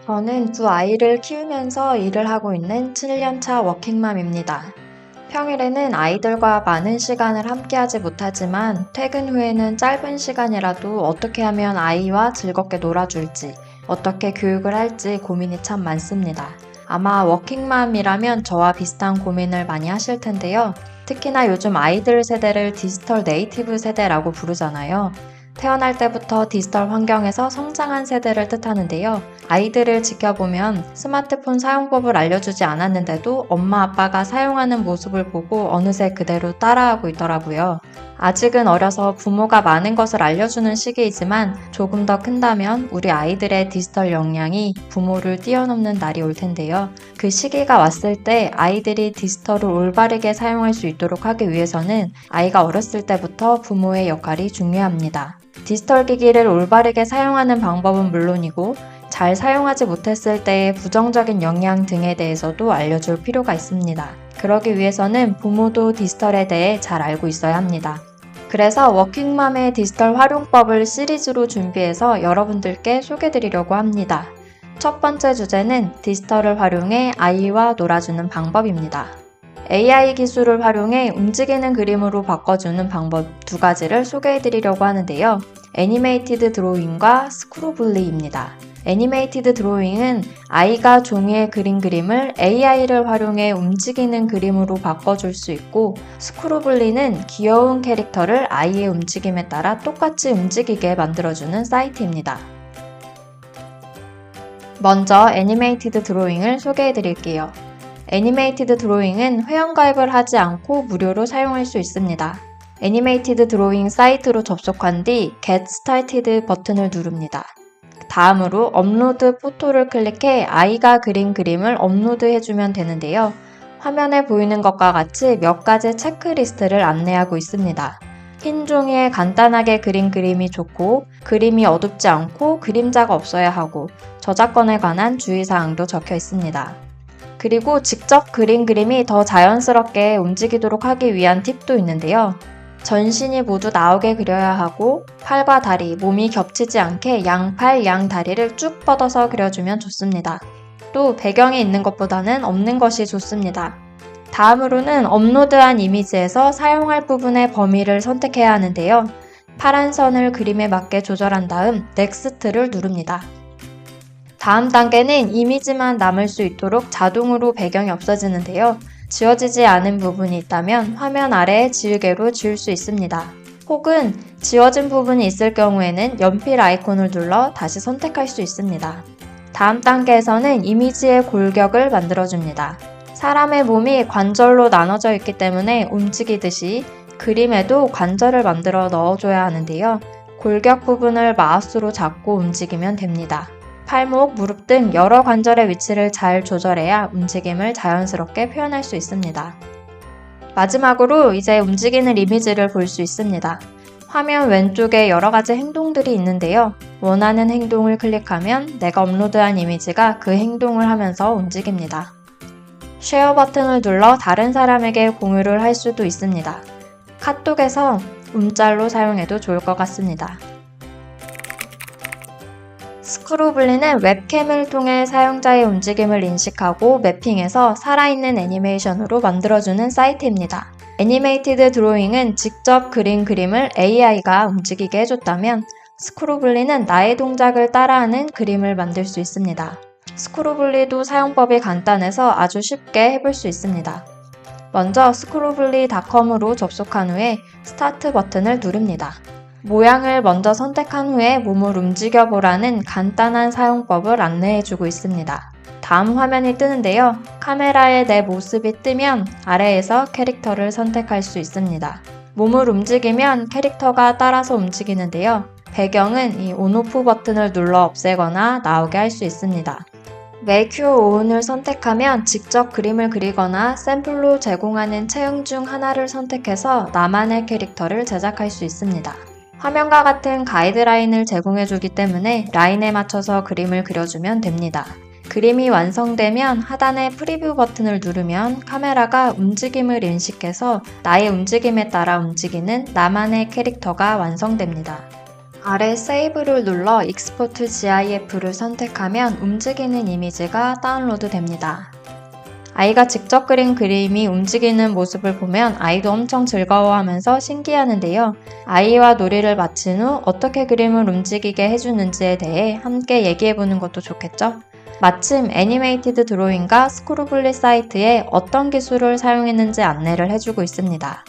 저는 두 아이를 키우면서 일을 하고 있는 7년차 워킹맘입니다. 평일에는 아이들과 많은 시간을 함께하지 못하지만 퇴근 후에는 짧은 시간이라도 어떻게 하면 아이와 즐겁게 놀아줄지, 어떻게 교육을 할지 고민이 참 많습니다. 아마 워킹맘이라면 저와 비슷한 고민을 많이 하실 텐데요. 특히나 요즘 아이들 세대를 디지털 네이티브 세대라고 부르잖아요. 태어날 때부터 디지털 환경에서 성장한 세대를 뜻하는데요. 아이들을 지켜보면 스마트폰 사용법을 알려주지 않았는데도 엄마 아빠가 사용하는 모습을 보고 어느새 그대로 따라하고 있더라고요. 아직은 어려서 부모가 많은 것을 알려주는 시기이지만 조금 더 큰다면 우리 아이들의 디지털 역량이 부모를 뛰어넘는 날이 올 텐데요. 그 시기가 왔을 때 아이들이 디지털을 올바르게 사용할 수 있도록 하기 위해서는 아이가 어렸을 때부터 부모의 역할이 중요합니다. 디지털 기기를 올바르게 사용하는 방법은 물론이고 잘 사용하지 못했을 때의 부정적인 영향 등에 대해서도 알려줄 필요가 있습니다. 그러기 위해서는 부모도 디지털에 대해 잘 알고 있어야 합니다. 그래서 워킹맘의 디지털 활용법을 시리즈로 준비해서 여러분들께 소개드리려고 합니다. 첫 번째 주제는 디지털을 활용해 아이와 놀아주는 방법입니다. AI 기술을 활용해 움직이는 그림으로 바꿔주는 방법 두 가지를 소개해드리려고 하는데요. 애니메이티드 드로잉과 스크루블리입니다. 애니메이티드 드로잉은 아이가 종이에 그린 그림을 AI를 활용해 움직이는 그림으로 바꿔줄 수 있고, 스크루블리는 귀여운 캐릭터를 아이의 움직임에 따라 똑같이 움직이게 만들어주는 사이트입니다. 먼저 애니메이티드 드로잉을 소개해드릴게요. 애니메이티드 드로잉은 회원가입을 하지 않고 무료로 사용할 수 있습니다. 애니메이티드 드로잉 사이트로 접속한 뒤 Get Started 버튼을 누릅니다. 다음으로 업로드 포토를 클릭해 아이가 그린 그림을 업로드해주면 되는데요. 화면에 보이는 것과 같이 몇 가지 체크리스트를 안내하고 있습니다. 흰 종이에 간단하게 그린 그림이 좋고, 그림이 어둡지 않고 그림자가 없어야 하고, 저작권에 관한 주의사항도 적혀 있습니다. 그리고 직접 그린 그림이 더 자연스럽게 움직이도록 하기 위한 팁도 있는데요. 전신이 모두 나오게 그려야 하고 팔과 다리, 몸이 겹치지 않게 양팔, 양다리를 쭉 뻗어서 그려주면 좋습니다. 또 배경이 있는 것보다는 없는 것이 좋습니다. 다음으로는 업로드한 이미지에서 사용할 부분의 범위를 선택해야 하는데요. 파란 선을 그림에 맞게 조절한 다음 넥스트를 누릅니다. 다음 단계는 이미지만 남을 수 있도록 자동으로 배경이 없어지는데요. 지워지지 않은 부분이 있다면 화면 아래에 지우개로 지울 수 있습니다. 혹은 지워진 부분이 있을 경우에는 연필 아이콘을 눌러 다시 선택할 수 있습니다. 다음 단계에서는 이미지의 골격을 만들어줍니다. 사람의 몸이 관절로 나눠져 있기 때문에 움직이듯이 그림에도 관절을 만들어 넣어줘야 하는데요. 골격 부분을 마우스로 잡고 움직이면 됩니다. 팔목, 무릎 등 여러 관절의 위치를 잘 조절해야 움직임을 자연스럽게 표현할 수 있습니다. 마지막으로 이제 움직이는 이미지를 볼 수 있습니다. 화면 왼쪽에 여러 가지 행동들이 있는데요. 원하는 행동을 클릭하면 내가 업로드한 이미지가 그 행동을 하면서 움직입니다. 쉐어 버튼을 눌러 다른 사람에게 공유를 할 수도 있습니다. 카톡에서 움짤로 사용해도 좋을 것 같습니다. 스크루블리는 웹캠을 통해 사용자의 움직임을 인식하고 매핑해서 살아있는 애니메이션으로 만들어주는 사이트입니다. 애니메이티드 드로잉은 직접 그린 그림을 AI가 움직이게 해줬다면 스크루블리는 나의 동작을 따라하는 그림을 만들 수 있습니다. 스크루블리도 사용법이 간단해서 아주 쉽게 해볼 수 있습니다. 먼저 스크루블리.com으로 접속한 후에 스타트 버튼을 누릅니다. 모양을 먼저 선택한 후에 몸을 움직여보라는 간단한 사용법을 안내해주고 있습니다. 다음 화면이 뜨는데요. 카메라에 내 모습이 뜨면 아래에서 캐릭터를 선택할 수 있습니다. 몸을 움직이면 캐릭터가 따라서 움직이는데요. 배경은 이 온오프 버튼을 눌러 없애거나 나오게 할 수 있습니다. Make Your Own을 선택하면 직접 그림을 그리거나 샘플로 제공하는 체형 중 하나를 선택해서 나만의 캐릭터를 제작할 수 있습니다. 화면과 같은 가이드라인을 제공해주기 때문에 라인에 맞춰서 그림을 그려주면 됩니다. 그림이 완성되면 하단의 프리뷰 버튼을 누르면 카메라가 움직임을 인식해서 나의 움직임에 따라 움직이는 나만의 캐릭터가 완성됩니다. 아래 세이브를 눌러 익스포트 GIF를 선택하면 움직이는 이미지가 다운로드 됩니다. 아이가 직접 그린 그림이 움직이는 모습을 보면 아이도 엄청 즐거워하면서 신기해하는데요. 아이와 놀이를 마친 후 어떻게 그림을 움직이게 해주는지에 대해 함께 얘기해보는 것도 좋겠죠? 마침 애니메이티드 드로잉과 스크루블리 사이트에 어떤 기술을 사용했는지 안내를 해주고 있습니다.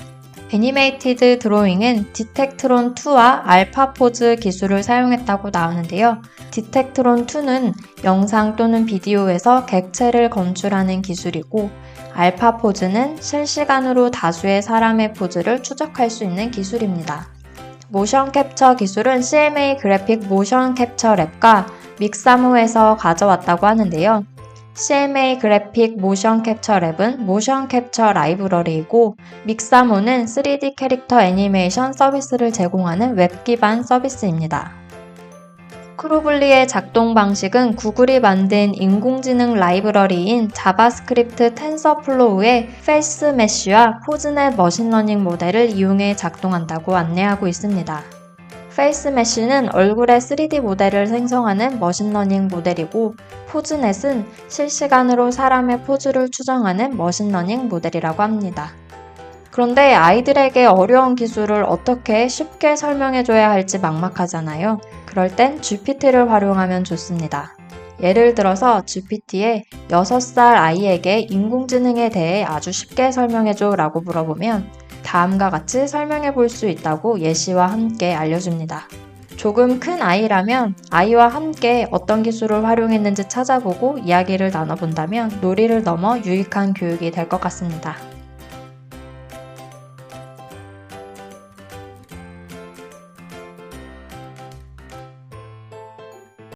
애니메이티드 드로잉은 디텍트론2와 알파포즈 기술을 사용했다고 나오는데요. 디텍트론2는 영상 또는 비디오에서 객체를 검출하는 기술이고, 알파포즈는 실시간으로 다수의 사람의 포즈를 추적할 수 있는 기술입니다. 모션 캡처 기술은 CMA 그래픽 모션 캡처 랩과 믹사모에서 가져왔다고 하는데요. CMA 그래픽 모션 캡처 랩은 모션 캡처 라이브러리이고, 믹사모는 3D 캐릭터 애니메이션 서비스를 제공하는 웹 기반 서비스입니다. 스크루블리의 작동 방식은 구글이 만든 인공지능 라이브러리인 자바스크립트 텐서플로우의 페이스 메쉬와 포즈넷 머신러닝 모델을 이용해 작동한다고 안내하고 있습니다. 페이스 메쉬는 얼굴의 3D 모델을 생성하는 머신러닝 모델이고, 포즈넷은 실시간으로 사람의 포즈를 추정하는 머신러닝 모델이라고 합니다. 그런데 아이들에게 어려운 기술을 어떻게 쉽게 설명해줘야 할지 막막하잖아요. 그럴 땐 GPT를 활용하면 좋습니다. 예를 들어서 GPT에 6살 아이에게 인공지능에 대해 아주 쉽게 설명해줘 라고 물어보면 다음과 같이 설명해 볼 수 있다고 예시와 함께 알려줍니다. 조금 큰 아이라면 아이와 함께 어떤 기술을 활용했는지 찾아보고 이야기를 나눠본다면 놀이를 넘어 유익한 교육이 될 것 같습니다.